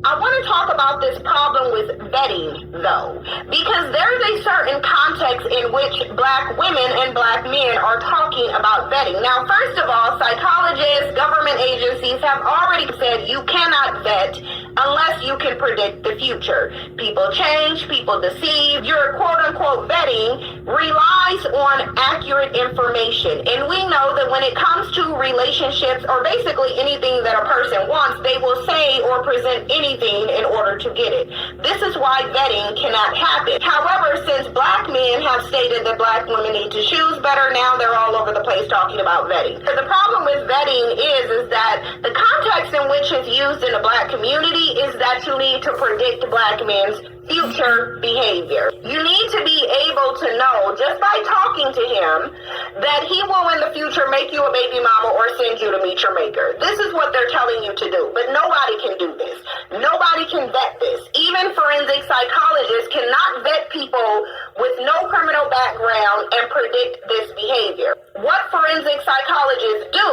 I want to talk about this problem with vetting, though, because there's a certain context in which black women and black men are talking about vetting. Now, first of all, psychologists, government agencies have already said you cannot vet unless you can predict the future. People change, people deceive. Your quote-unquote vetting relies on accurate information. And we know that when it comes to relationships, or basically anything that a person wants, they will say or present anything in order to get it. This is why vetting cannot happen. However, since black men have stated that black women need to choose better, now they're all over the place talking about vetting. So the problem with vetting is that the context in which it's used in the black community is that you need to predict black men's future behavior. You need to be able to know, just by talking to him, that he will in the future make you a baby mama or send you to meet your maker. This is what they're telling you to do, but nobody can do this. Nobody can vet this. Even forensic psychologists cannot vet people with no criminal background and predict this behavior. What forensic psychologists do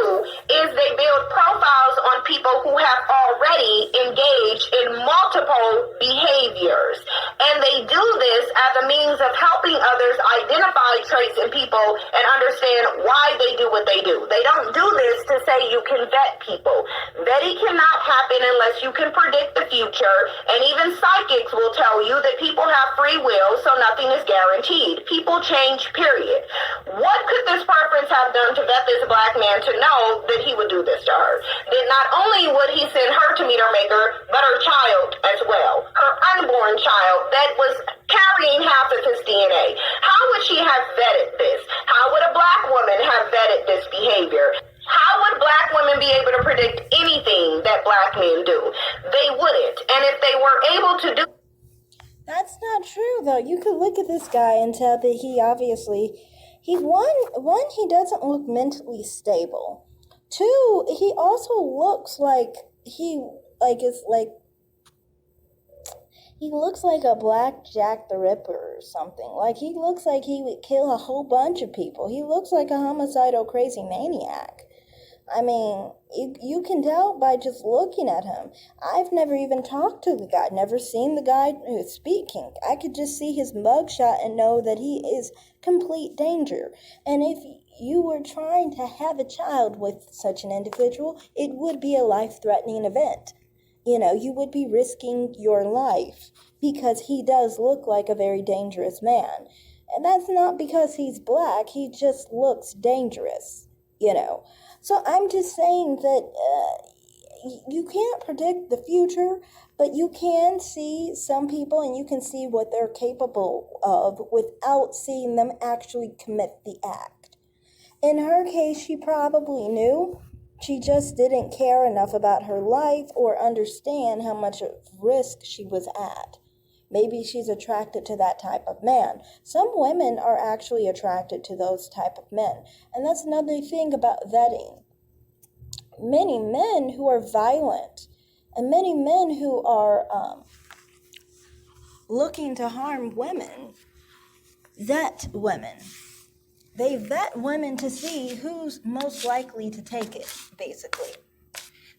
is they build profiles on people who have already engaged in multiple behaviors. And they do this as a means of helping others identify traits in people and understand why they do what they do. They don't do this to say you can vet people. Vetting cannot happen unless you can predict the future. And even psychics will tell you that people have free will, so nothing is guaranteed. People change, period. What could this preference have done to vet this black man to know that he would do this to her? That not only would he send her to meet her maker, but her child as well. Her unborn child that was carrying half of his DNA. How would she have vetted this? How would a black woman have vetted this behavior? How would black women be able to predict anything that black men do? They wouldn't. And if they were able to do... That's not true, though. You could look at this guy and tell that he obviously... he doesn't look mentally stable. Two, he also looks like he looks like a black Jack the Ripper or something. Like, he looks like he would kill a whole bunch of people. He looks like a homicidal crazy maniac. I mean, you can tell by just looking at him. I've never even talked to the guy, never seen the guy who's speaking. I could just see his mugshot and know that he is complete danger. And if you were trying to have a child with such an individual, it would be a life-threatening event. You know, you would be risking your life because he does look like a very dangerous man. And that's not because he's black, he just looks dangerous, you know. So I'm just saying that you can't predict the future, but you can see some people and you can see what they're capable of without seeing them actually commit the act. In her case, she probably knew. She just didn't care enough about her life or understand how much of risk she was at. Maybe she's attracted to that type of man. Some women are actually attracted to those type of men. And that's another thing about vetting. Many men who are violent and many men who are looking to harm women vet women. They vet women to see who's most likely to take it, basically.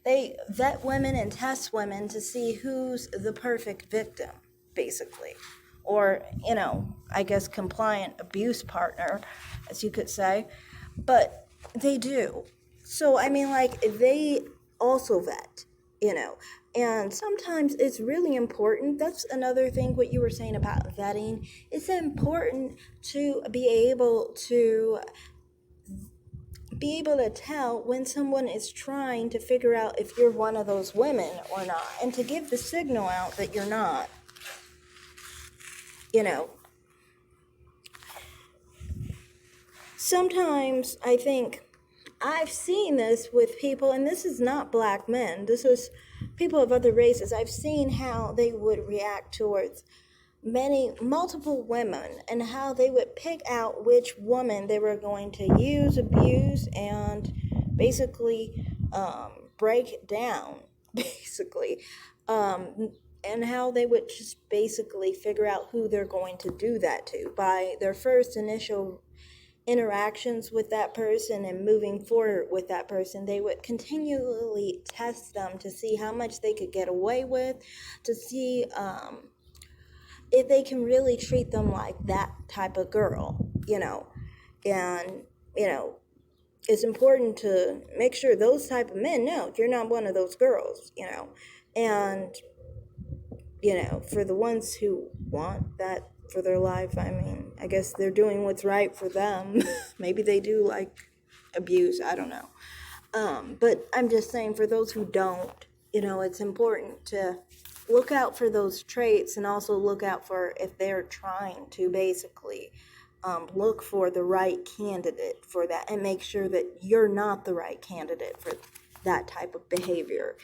They vet women and test women to see who's the perfect victim, basically. Or, you know, I guess compliant abuse partner, as you could say. But they do. So, I mean, like, they also vet, you know. And sometimes it's really important. That's another thing, what you were saying about vetting. It's important to be able to tell when someone is trying to figure out if you're one of those women or not, and to give the signal out that you're not. You know, sometimes I think I've seen this with people, and this is not black men, this is people of other races. I've seen how they would react towards multiple women and how they would pick out which woman they were going to use, abuse, and basically break down, basically. And how they would just basically figure out who they're going to do that to by their first initial interactions with that person and moving forward with that person, they would continually test them to see how much they could get away with, to see if they can really treat them like that type of girl, and, it's important to make sure those type of men know you're not one of those girls, and, for the ones who want that for their life, I mean, I guess they're doing what's right for them. Maybe they do like abuse, I don't know. But I'm just saying, for those who don't, it's important to look out for those traits, and also look out for if they're trying to basically look for the right candidate for that, and make sure that you're not the right candidate for that type of behavior.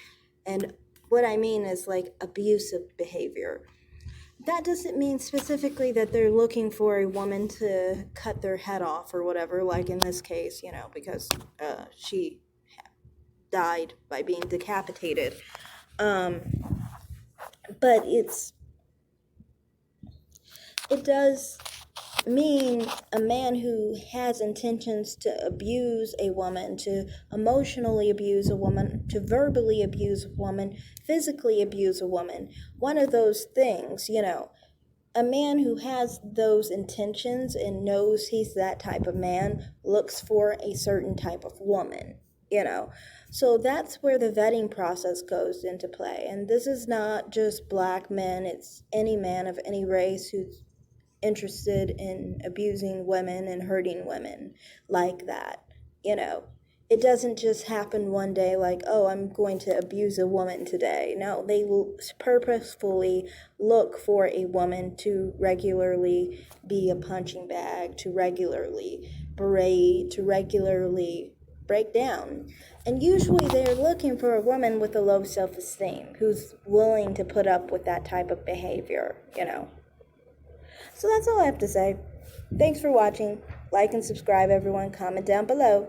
And what I mean is like abusive behavior. That doesn't mean specifically that they're looking for a woman to cut their head off or whatever, like in this case, because she died by being decapitated. But it does mean a man who has intentions to abuse a woman, to emotionally abuse a woman, to verbally abuse a woman, physically abuse a woman. One of those things, a man who has those intentions and knows he's that type of man looks for a certain type of woman, So that's where the vetting process goes into play. And this is not just black men, it's any man of any race who's interested in abusing women and hurting women like that. It doesn't just happen one day like, oh, I'm going to abuse a woman today. No, they will purposefully look for a woman to regularly be a punching bag, to regularly berate, to regularly break down. And usually they're looking for a woman with a low self-esteem who's willing to put up with that type of behavior, So that's all I have to say. Thanks for watching. Like and subscribe, everyone. Comment down below.